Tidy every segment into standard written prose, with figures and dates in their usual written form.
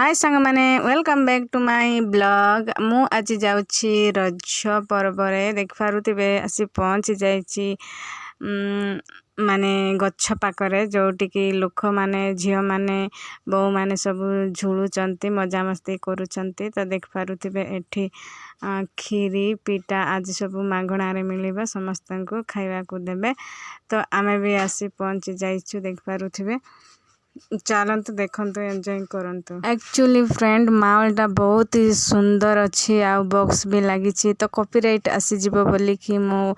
हाय सांग माने welcome back to my blog मु आज जाउछि रज पर्व रे देख पारुथिबे आसी पहुँची जाइछि माने गच्छ पाखरे जोटी की लोक माने झियो माने बो माने सब झुलुचंती मजा मस्ती करूचंती तो देख पारुथिबे एठी खीरी पीटा आज सब मागणा रे मिलिबा समस्त को खाइबा को देबे तो आमे भी आसी पहुँची जाइछु देख पारुथिबे चलतु देखते एंजॉय करंतु। एक्चुअली फ्रेंड माहौलटा बहुत ही सुंदर अच्छी आउ बॉक्स भी लगी तो कॉपीराइट आसीजिव बोली कि मो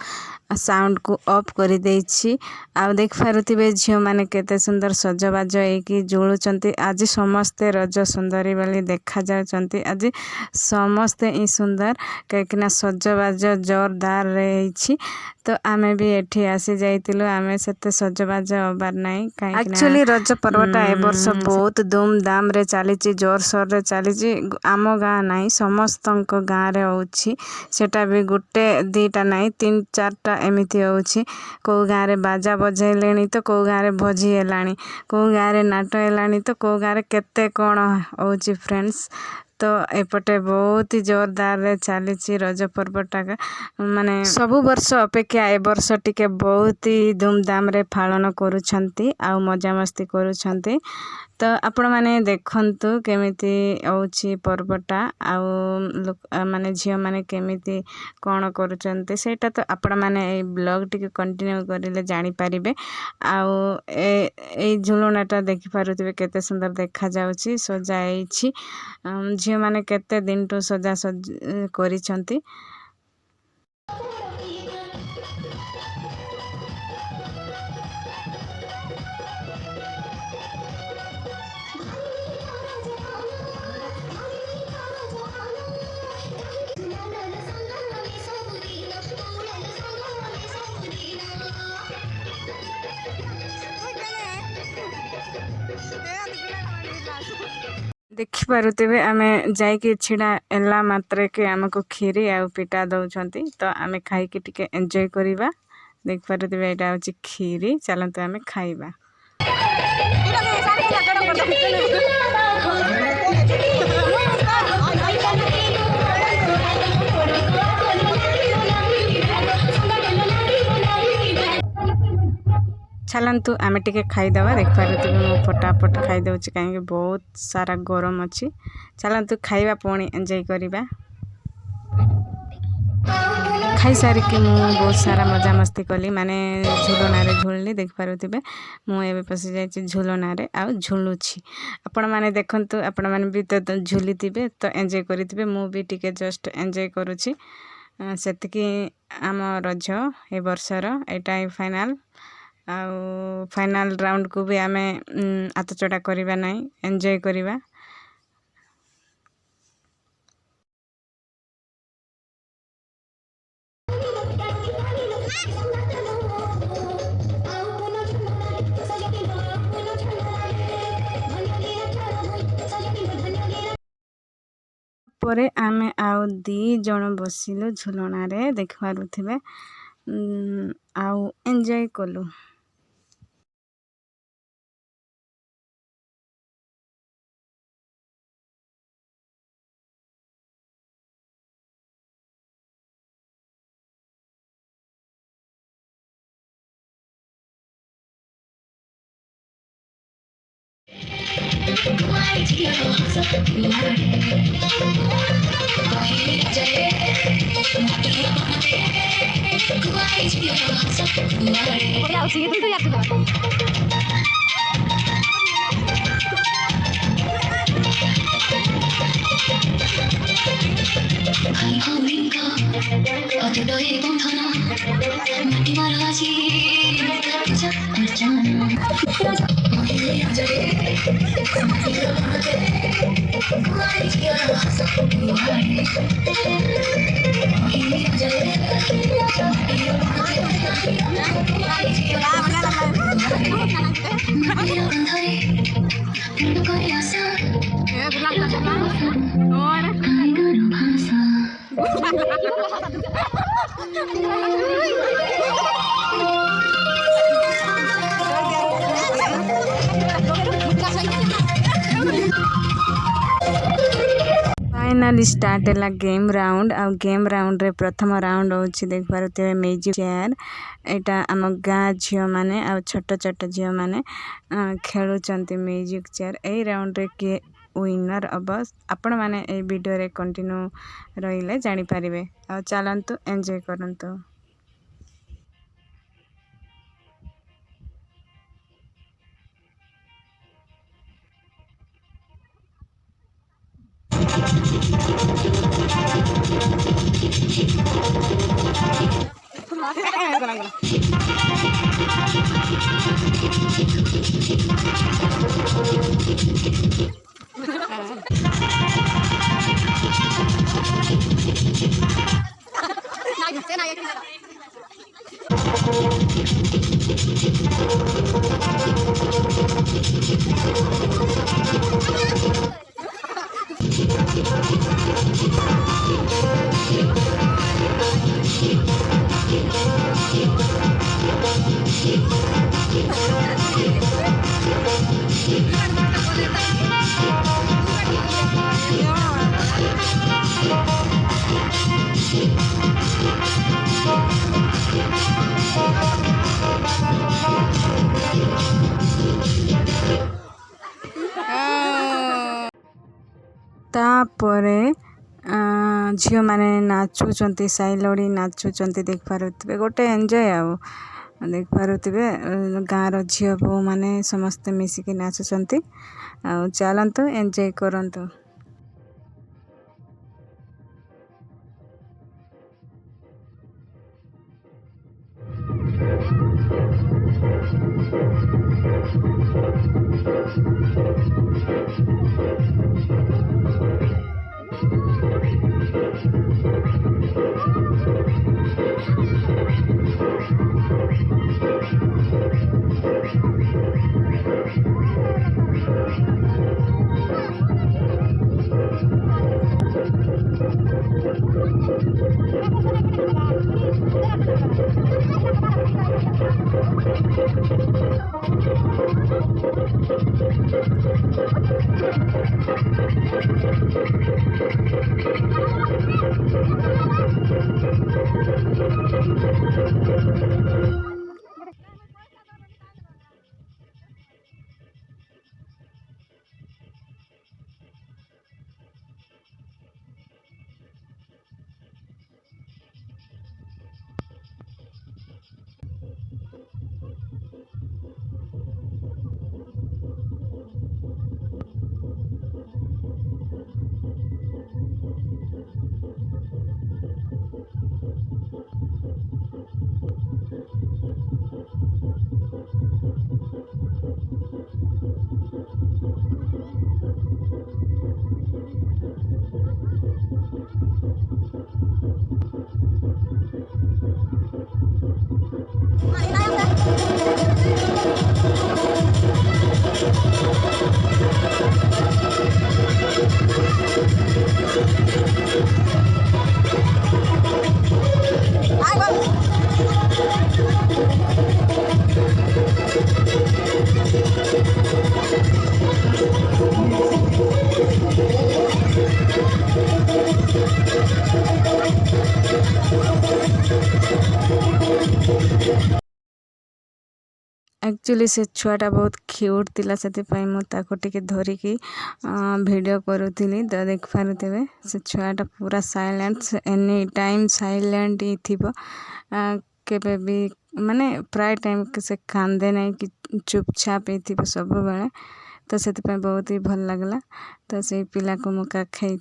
साउंड को ऑफ कर देछि आउ देख पारुथिबे झियो माने केते सुंदर सजबाज होइकी जुलुचंती आज समस्ते रज सुंदरी बोली देखा जाउचंती आज समस्ते ई सुंदर कहिकिना सजबाज जोरदार रही तो आमे भी एठी आसी जाइतिलु आमे सेते सजबाज होबार नाही काहे एक्चुअली रज पर्वटा ए वर्ष बहुत धूमधाम रे चली जोर सोर रे चली आम गाँ नाही समस्तक गाँ रे होछि सेटा भी गुटे दीटा नाही तीन चारटा एमिति होछि को गाँ रे बाजा बजेलेनी तो को गाँ रे भोजी हेलानी को गाँ रे नाट हेलानी तो को गाँ रे केते कोण होछि फ्रेंड्स तो एपटे बहुत ही जोरदार रे चली रज पर्वटा माने सबु वर्ष अपेक्षा ए वर्ष टिके बहुत ही धूमधाम रे पालन करूछंती आ मजा मस्ती करूछंती तो आपण माने देखंतु केमिति होछि पर्वटा आ माने झियो माने केमिति कोण करूछंती सेटा तो आपण माने ए ब्लॉग टिके कंटिन्यू करिले जानि परिबे आ ए झुलनाटा देखि पारुथिबे केते सुंदर देखा जाउछि सजाइछि झियो माने केते दिन तो सजा सज करिछंती। देखि पारुथिबे आमे जाइके छिड़ा एला मात्रे के हमको खीरी आ पीटा दउछंती तो आमे खाइके टिके एंजॉय करिबा देख पारुथिबे एटा होछि खीरी चलंतु आमे खाइबा। चलतु आमे टिके खाईदवा देख पारे मो फटाफट खाईदे कहीं बहुत सारा गरम अच्छी चलतु खाइबा पुणी एंजॉय करिबा। खाई सारिकी मु बहुत सारा मजा मस्ती कली माने झुलना झुलनी देख पारुथिबे मु एबे पसी जाइछि झुलना रे आ झुलुछि आपण माने देखंतु आपण माने भी तो झुलिथिबे तो एंजॉय करिथिबे मु भी टिके जस्ट एंजॉय करूछि सेतिकी आम रज ए वर्षर एटा फाइनल आउ फाइनल राउंड को भी आमे आतचड़ा करिबा नाही एंजॉय करिबा। परे आमे आउ दी जण बसिलु झुलना रे देख पारुथिबे आउ एंजॉय कलु। फाइनाली स्टार्ट है गेम राउंड आ गेम राउंड रे प्रथम राउंड होची देख पारुते म्यूजिक चेयर एटा आम गाँ झील मैंने आ छोट छोट झील मैंने खेलुचंती म्यूजिक चेयर ए राउंड रे किए विनर अब आपण मैंने ए वीडियो रे कंटिन्यू रहिले जानि पारिबे आ चलंतु एंजॉय करंतु। तापरे झील मैंने नाचुचंती साई लड़ी नाचुचंती देख पारुथिबे गोटे एंजॉय आ देख पारुथिबे गाँर झील बो मैंने समस्ते मिसिकी नाचुचंती आ चलंतु एंजॉय करंतु। एक्चुअली से छुआटा बहुत क्यूट थिला से मुझे टिके धरिकी वीडियो करूली तो देख पारे से छुआटा पूरा साइलेंट एनी टाइम साइलेंट ही थी केबे भी माने प्राय टाइम से कांदे नहीं कि चुपचाप ही थी सब बेले तो से बहुत ही भल लगला तो से पिला को मुझे खाई।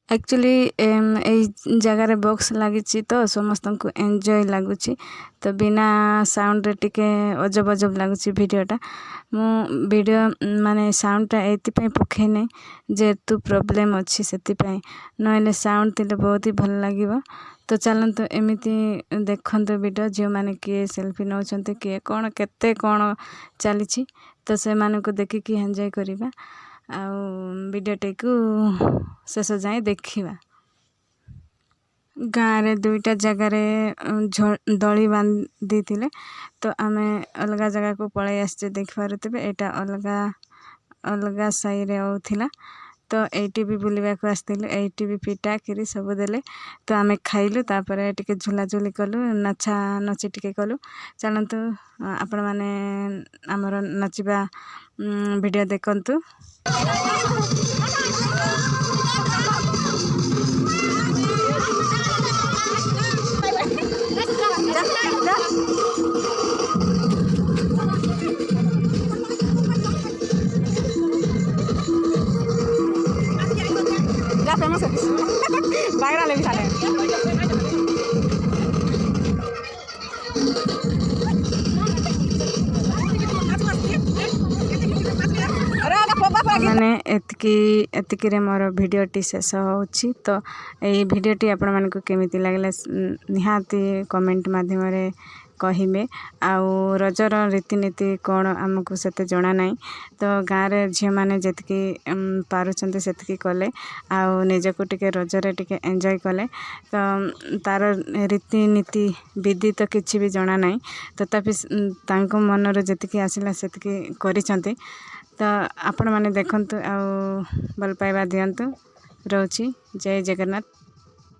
एक्चुअली एई जगार बॉक्स लगी तो समस्त को एंजॉय लगुच तो बिना साउंड टिके अजब अजब लगुच वीडियोटा मु वीडियो माने साउंडटा एतिपाई पखे नहीं जेतु प्रोब्लेम अच्छी से नहले साउंड थे बहुत ही भल लगे। तो चलते एमती देखते वीडियो जो मैंने किए सेल्फी नौ किए कौन केते कौन चली तो से को देखिकी एंजॉय करवा वीडियोटी को शेष जाए देखा। गाँव रे दुईटा जगार दली बांधी थे तो आम अलग जगह को पलि आसचे देखिपे यहाँ अलग अलग साई रे होता तो एटी भी बुलवा को आसलु एटी भी पिटा खीरी सब देले तो आम खाइलु तापर टिके झुलाझुली कलु नचा नची टिके कलु। चलतु आपण मैंने आमर नचवा वीडियो देखंतु। फेमस है बागरा ले भी साले मैंने एतिकी मोर भिडियोटी शेष होची तो यही भिडियोटी आपण मानक केमिति लागला निहाती कमेंट माध्यम कहिबे। आउ रजर रीतिनीति कौन आमको सेते जना नहीं तो गाँव रे झील मैंने जीतकी पारुचंते सेतकी कले आउ निजको टिके रजरे टिके एंजॉय कले तो तार रीतिनीति विधि तो किसी भी जना नहीं तथापि तांको मनर जीतकी आसिला सेतकी करिसंते तो आपण माने देखंतु आउ भल पाइबा दियंतु। रोची जय जगन्नाथ।